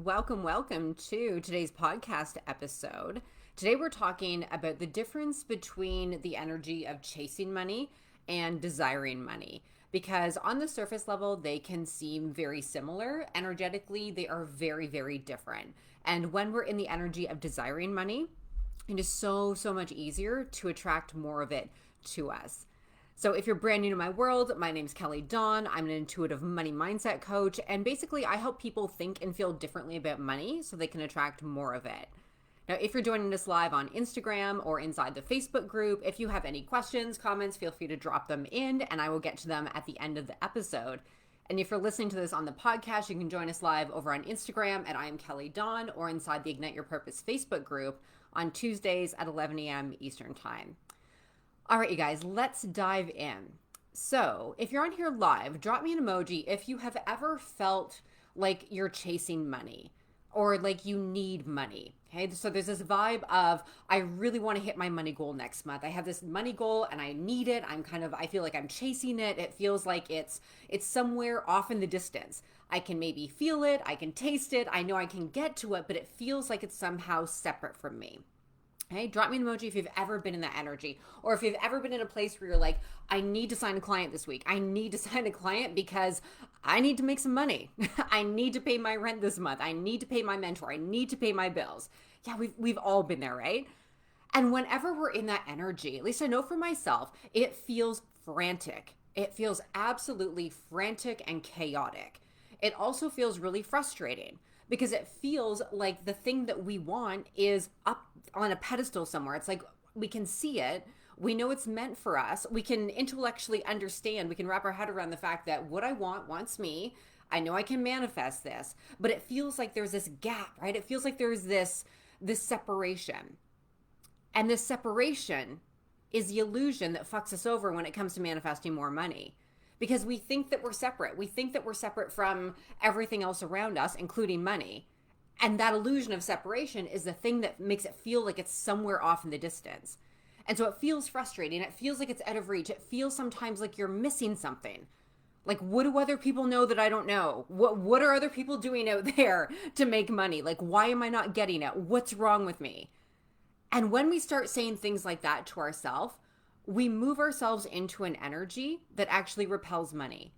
Welcome to today's podcast episode. Today we're talking about the difference between the energy of chasing money and desiring money. Because on the surface level, they can seem very similar. Energetically, they are very, very different. And when we're in the energy of desiring money, it is so much easier to attract more of it to us. So if you're brand new to my world, my name's Kelly Dawn. I'm an intuitive money mindset coach. And basically, I help people think and feel differently about money so they can attract more of it. Now, if you're joining us live on Instagram or inside the Facebook group, if you have any questions, comments, feel free to drop them in and I will get to them at the end of the episode. And if you're listening to this on the podcast, you can join us live over on Instagram at I am Kelly Dawn or inside the Ignite Your Purpose Facebook group on Tuesdays at 11 a.m. Eastern Time. All right, you guys, let's dive in. So if you're on here live, drop me an emoji if you have ever felt like you're chasing money or like you need money. Okay, so there's this vibe of, I really want to hit my money goal next month. I have this money goal and I need it. I feel like I'm chasing it. It feels like it's somewhere off in the distance. I can maybe feel it. I can taste it. I know I can get to it, but it feels like it's somehow separate from me. Okay, drop me an emoji if you've ever been in that energy, or if you've ever been in a place where you're like, I need to sign a client this week. I need to sign a client because I need to make some money. I need to pay my rent this month. I need to pay my mentor. I need to pay my bills. Yeah, we've all been there, right? And whenever we're in that energy, at least I know for myself, it feels frantic. It feels absolutely frantic and chaotic. It also feels really frustrating because it feels like the thing that we want is up on a pedestal somewhere. It's like we can see it. We know it's meant for us. We can intellectually understand. We can wrap our head around the fact that what I want wants me. I know I can manifest this, but it feels like there's this gap, right? It feels like there's this separation. And this separation is the illusion that fucks us over when it comes to manifesting more money. Because we think that we're separate. We think that we're separate from everything else around us, including money. And that illusion of separation is the thing that makes it feel like it's somewhere off in the distance. And so it feels frustrating. It feels like it's out of reach. It feels sometimes like you're missing something. Like, what do other people know that I don't know? What are other people doing out there to make money? Like, why am I not getting it? What's wrong with me? And when we start saying things like that to ourselves, we move ourselves into an energy that actually repels money.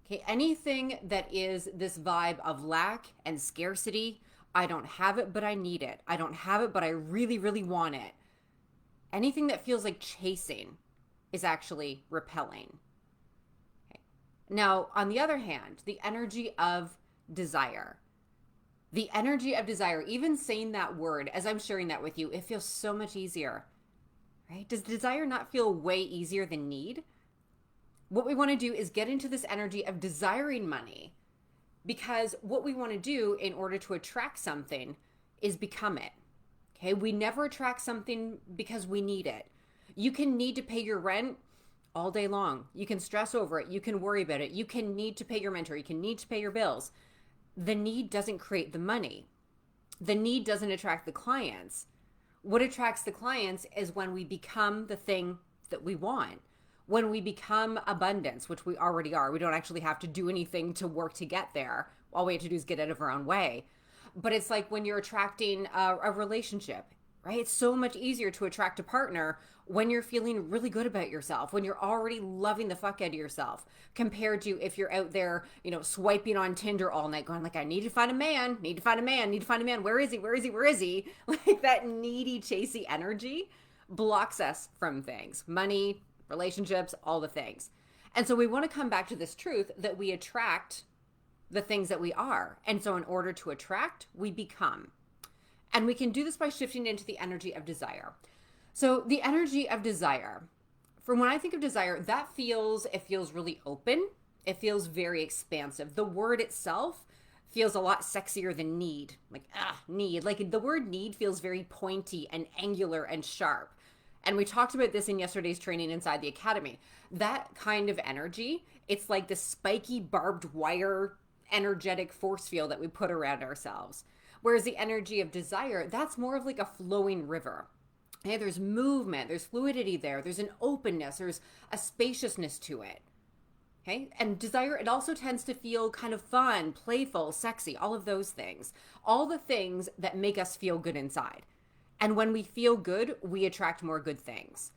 Okay, anything that is this vibe of lack and scarcity, I don't have it, but I need it. I don't have it, but I really, really want it. Anything that feels like chasing is actually repelling. Okay. Now, on the other hand, the energy of desire. The energy of desire, even saying that word, as I'm sharing that with you, it feels so much easier. Right? Does desire not feel way easier than need? What we want to do is get into this energy of desiring money, because what we want to do in order to attract something is become it. Okay? We never attract something because we need it. You can need to pay your rent all day long. You can stress over it. You can worry about it. You can need to pay your mentor. You can need to pay your bills. The need doesn't create the money. The need doesn't attract the clients. What attracts the clients is when we become the thing that we want. When we become abundance, which we already are. We don't actually have to do anything to work to get there. All we have to do is get out of our own way. But it's like when you're attracting a relationship, right? It's so much easier to attract a partner when you're feeling really good about yourself, when you're already loving the fuck out of yourself, compared to if you're out there, swiping on Tinder all night going like, I need to find a man, need to find a man, need to find a man. Where is he? Where is he? Where is he? Like that needy, chasey energy blocks us from things, money, relationships, all the things. And so we want to come back to this truth that we attract the things that we are. And so in order to attract, we become. And we can do this by shifting into the energy of desire. So the energy of desire, from when I think of desire, it feels really open. It feels very expansive. The word itself feels a lot sexier than need. Need. Like the word need feels very pointy and angular and sharp. And we talked about this in yesterday's training inside the academy. That kind of energy, it's like the spiky barbed wire energetic force field that we put around ourselves. Whereas the energy of desire, that's more of like a flowing river. Okay, there's movement, there's fluidity there, there's an openness, there's a spaciousness to it. Okay. And desire, it also tends to feel kind of fun, playful, sexy, all of those things. All the things that make us feel good inside. And when we feel good, we attract more good things.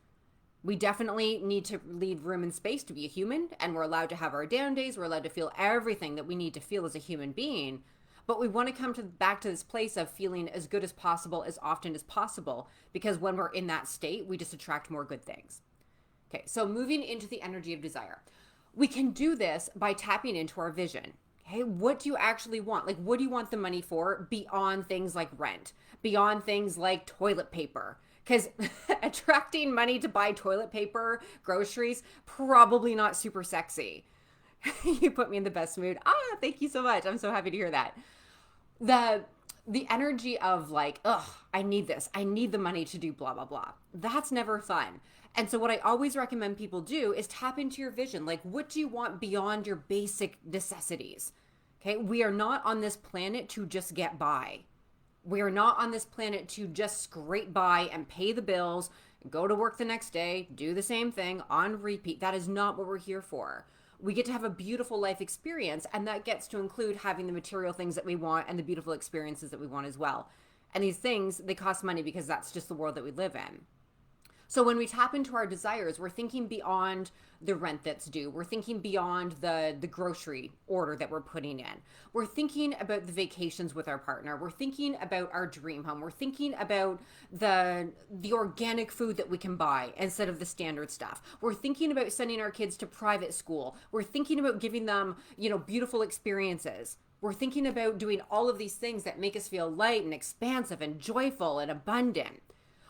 We definitely need to leave room and space to be a human, and we're allowed to have our down days. We're allowed to feel everything that we need to feel as a human being. But we want to come back to this place of feeling as good as possible as often as possible, because when we're in that state, we just attract more good things. Okay, so moving into the energy of desire. We can do this by tapping into our vision. Okay, what do you actually want? Like, what do you want the money for beyond things like rent, beyond things like toilet paper? Because attracting money to buy toilet paper, groceries, probably not super sexy. You put me in the best mood. Thank you so much. I'm so happy to hear that. The energy of like, I need this. I need the money to do blah, blah, blah. That's never fun. And so what I always recommend people do is tap into your vision. Like, what do you want beyond your basic necessities? Okay. We are not on this planet to just get by. We are not on this planet to just scrape by and pay the bills, go to work the next day, do the same thing on repeat. That is not what we're here for. We get to have a beautiful life experience, and that gets to include having the material things that we want and the beautiful experiences that we want as well. And these things, they cost money because that's just the world that we live in. So when we tap into our desires, we're thinking beyond the rent that's due. We're thinking beyond the grocery order that we're putting in. We're thinking about the vacations with our partner. We're thinking about our dream home. We're thinking about the organic food that we can buy instead of the standard stuff. We're thinking about sending our kids to private school. We're thinking about giving them, beautiful experiences. We're thinking about doing all of these things that make us feel light and expansive and joyful and abundant.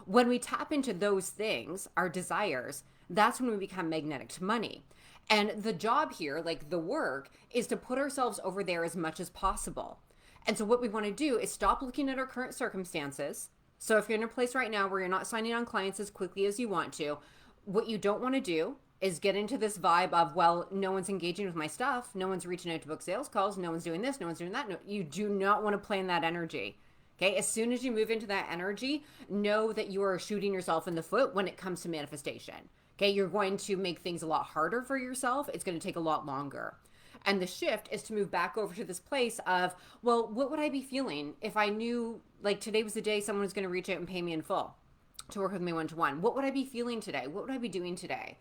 When we tap into those things, our desires, that's when we become magnetic to money. And the job here, like the work, is to put ourselves over there as much as possible. And so what we want to do is stop looking at our current circumstances. So if you're in a place right now where you're not signing on clients as quickly as you want to, what you don't want to do is get into this vibe of, well, no one's engaging with my stuff. No one's reaching out to book sales calls. No one's doing this. No one's doing that. No, you do not want to play in that energy. Okay, as soon as you move into that energy, know that you are shooting yourself in the foot when it comes to manifestation. Okay, you're going to make things a lot harder for yourself. It's going to take a lot longer. And the shift is to move back over to this place of, well, what would I be feeling if I knew like today was the day someone was going to reach out and pay me in full to work with me one-to-one? What would I be feeling today? What would I be doing today?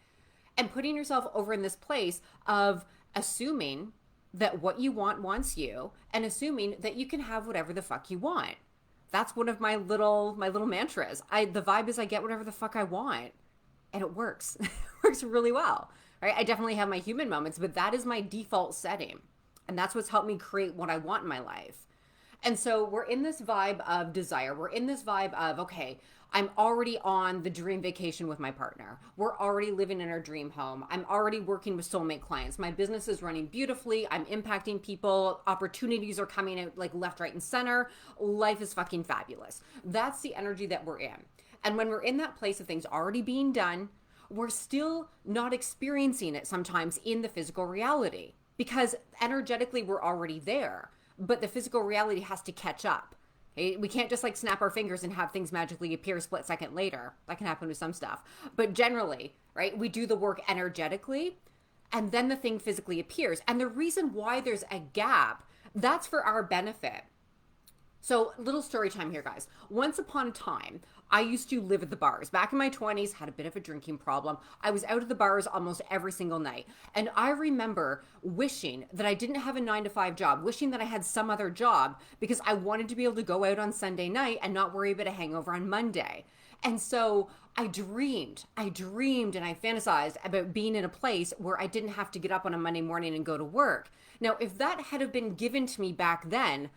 And putting yourself over in this place of assuming that what you want wants you, and assuming that you can have whatever the fuck you want. That's one of my little mantras. The vibe is I get whatever the fuck I want, and it works. It works really well, right? I definitely have my human moments, but that is my default setting, and that's what's helped me create what I want in my life. And so we're in this vibe of desire. We're in this vibe of, okay, I'm already on the dream vacation with my partner. We're already living in our dream home. I'm already working with soulmate clients. My business is running beautifully. I'm impacting people. Opportunities are coming out like left, right, and center. Life is fucking fabulous. That's the energy that we're in. And when we're in that place of things already being done, we're still not experiencing it sometimes in the physical reality because energetically we're already there, but the physical reality has to catch up. We can't just like snap our fingers and have things magically appear a split second later. That can happen with some stuff. But generally, right, we do the work energetically and then the thing physically appears. And the reason why there's a gap, that's for our benefit. So little story time here, guys. Once upon a time, I used to live at the bars. Back in my 20s, had a bit of a drinking problem. I was out at the bars almost every single night. And I remember wishing that I didn't have a 9-to-5 job, wishing that I had some other job because I wanted to be able to go out on Sunday night and not worry about a hangover on Monday. And so I dreamed and I fantasized about being in a place where I didn't have to get up on a Monday morning and go to work. Now, if that had been given to me back then,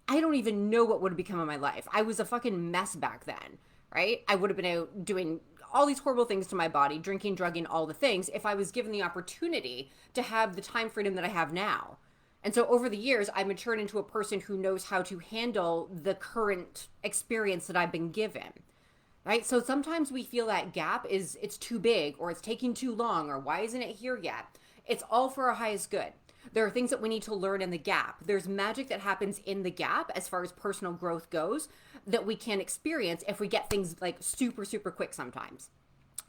I don't even know what would have become of my life. I was a fucking mess back then, right? I would have been out doing all these horrible things to my body, drinking, drugging, all the things, if I was given the opportunity to have the time freedom that I have now. And so over the years, I matured into a person who knows how to handle the current experience that I've been given, right? So sometimes we feel that gap it's too big or it's taking too long or why isn't it here yet? It's all for our highest good. There are things that we need to learn in the gap. There's magic that happens in the gap as far as personal growth goes that we can experience if we get things like super, super quick sometimes.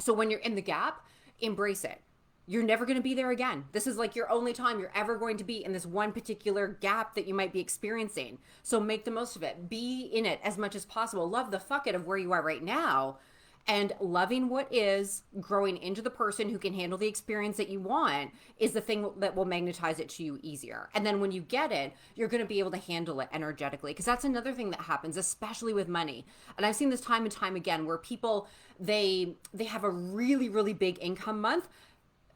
So when you're in the gap, embrace it. you're never going to be there again. This is like your only time you're ever going to be in this one particular gap that you might be experiencing. So make the most of it. Be in it as much as possible. Love the fuck out of where you are right now. And loving what is, growing into the person who can handle the experience that you want is the thing that will magnetize it to you easier. And then when you get it, you're going to be able to handle it energetically. Because that's another thing that happens, especially with money. And I've seen this time and time again where people, they have a really, really big income month.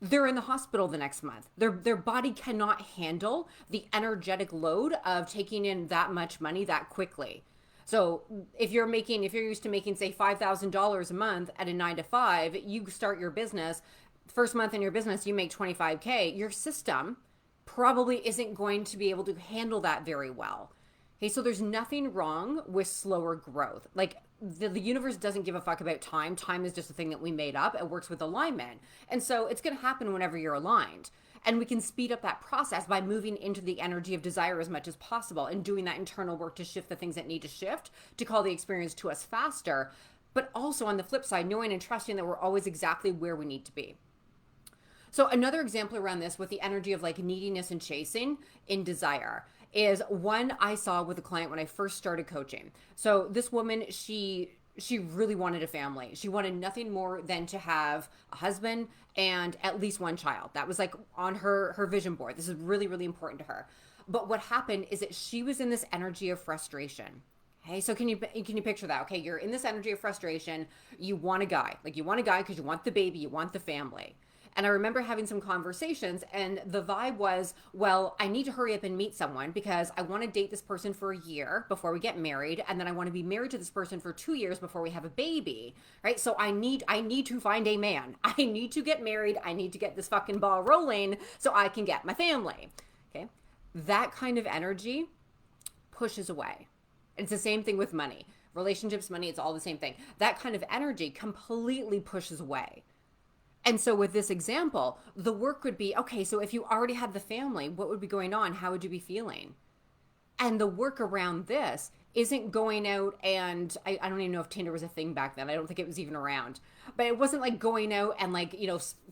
They're in the hospital the next month. Their body cannot handle the energetic load of taking in that much money that quickly. So if you're used to making, say, $5,000 a month at a 9 to 5, you start your business, first month in your business, you make 25K, your system probably isn't going to be able to handle that very well. Okay, so there's nothing wrong with slower growth. Like the universe doesn't give a fuck about time. Time is just a thing that we made up. It works with alignment. And so it's going to happen whenever you're aligned. And we can speed up that process by moving into the energy of desire as much as possible and doing that internal work to shift the things that need to shift, to call the experience to us faster. But also on the flip side, knowing and trusting that we're always exactly where we need to be. So another example around this with the energy of like neediness and chasing in desire is one I saw with a client when I first started coaching. So this woman, she really wanted a family. She wanted nothing more than to have a husband and at least one child. That was like on her vision board. This is really, really important to her. But what happened is that she was in this energy of frustration. Okay, so can you picture that? Okay, you're in this energy of frustration. You want a guy. Like you want a guy because you want the baby, you want the family. And I remember having some conversations and the vibe was, well, I need to hurry up and meet someone because I want to date this person for a year before we get married. And then I want to be married to this person for 2 years before we have a baby, right? So I need to find a man. I need to get married. I need to get this fucking ball rolling so I can get my family. Okay. That kind of energy pushes away. It's the same thing with money. Relationships, money, it's all the same thing. That kind of energy completely pushes away. And so with this example, the work would be, okay, so if you already had the family, what would be going on? How would you be feeling? And the work around this isn't going out and I don't even know if Tinder was a thing back then. I don't think it was even around. But it wasn't like going out and like,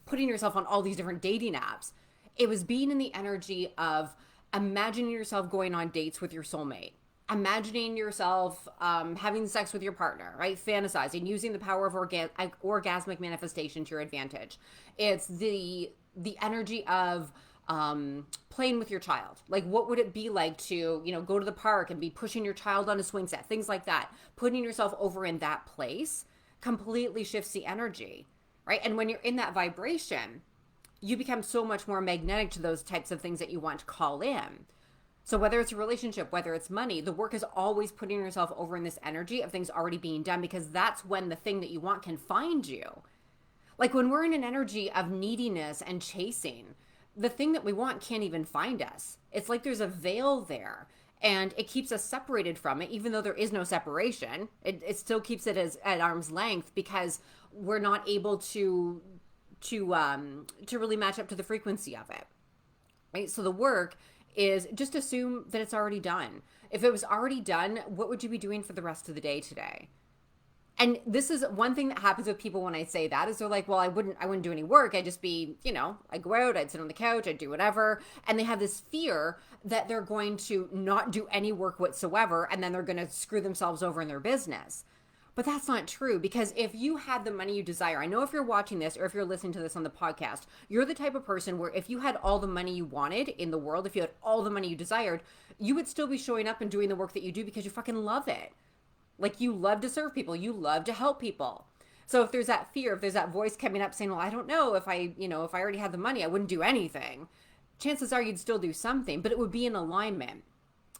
putting yourself on all these different dating apps. It was being in the energy of imagining yourself going on dates with your soulmate. Imagining yourself having sex with your partner, right? Fantasizing, using the power of orgasmic manifestation to your advantage. It's the energy of playing with your child. Like, what would it be like to, go to the park and be pushing your child on a swing set, things like that. Putting yourself over in that place completely shifts the energy, right? And when you're in that vibration, you become so much more magnetic to those types of things that you want to call in. So whether it's a relationship, whether it's money, the work is always putting yourself over in this energy of things already being done because that's when the thing that you want can find you. Like when we're in an energy of neediness and chasing, the thing that we want can't even find us. It's like there's a veil there and it keeps us separated from it, even though there is no separation. It still keeps it at arm's length because we're not able to really match up to the frequency of it. Right? So the work is just assume that it's already done. If it was already done, what would you be doing for the rest of the day today? And this is one thing that happens with people when I say that is they're like, well, I wouldn't do any work. I'd just be, I'd go out, I'd sit on the couch, I'd do whatever. And they have this fear that they're going to not do any work whatsoever. And then they're going to screw themselves over in their business. But that's not true because if you had the money you desire, I know if you're watching this or if you're listening to this on the podcast, you're the type of person where if you had all the money you wanted in the world, if you had all the money you desired, you would still be showing up and doing the work that you do because you fucking love it. Like you love to serve people. You love to help people. So if there's that fear, if there's that voice coming up saying, well, I don't know if I already had the money, I wouldn't do anything. Chances are you'd still do something, but it would be in alignment.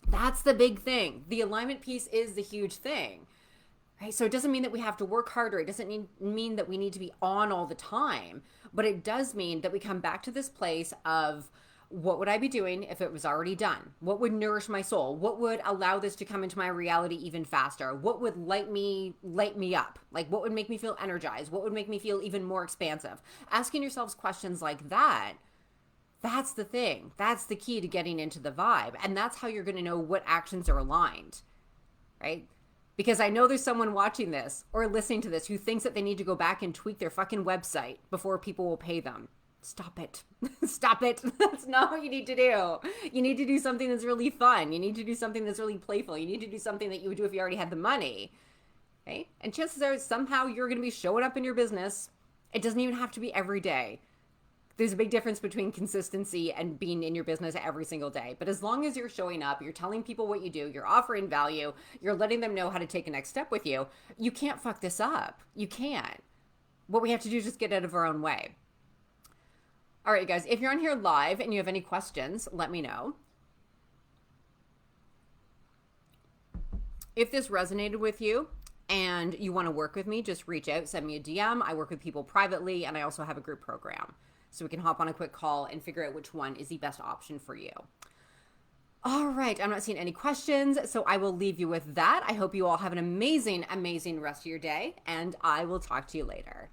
That's the big thing. The alignment piece is the huge thing. Right? So it doesn't mean that we have to work harder. It doesn't mean that we need to be on all the time, but it does mean that we come back to this place of what would I be doing if it was already done? What would nourish my soul? What would allow this to come into my reality even faster? What would light me up? Like what would make me feel energized? What would make me feel even more expansive? Asking yourselves questions like that, that's the thing. That's the key to getting into the vibe. And that's how you're going to know what actions are aligned, right? Because I know there's someone watching this or listening to this who thinks that they need to go back and tweak their fucking website before people will pay them. Stop it. Stop it. That's not what you need to do. You need to do something that's really fun. You need to do something that's really playful. You need to do something that you would do if you already had the money. Okay? And chances are somehow you're going to be showing up in your business. It doesn't even have to be every day. There's a big difference between consistency and being in your business every single day. But as long as you're showing up, you're telling people what you do, you're offering value, you're letting them know how to take a next step with you, you can't fuck this up. You can't. What we have to do is just get out of our own way. All right, guys, if you're on here live and you have any questions, let me know. If this resonated with you and you want to work with me, just reach out, send me a DM. I work with people privately, and I also have a group program. So we can hop on a quick call and figure out which one is the best option for you. All right, I'm not seeing any questions, so I will leave you with that. I hope you all have an amazing, amazing rest of your day, and I will talk to you later.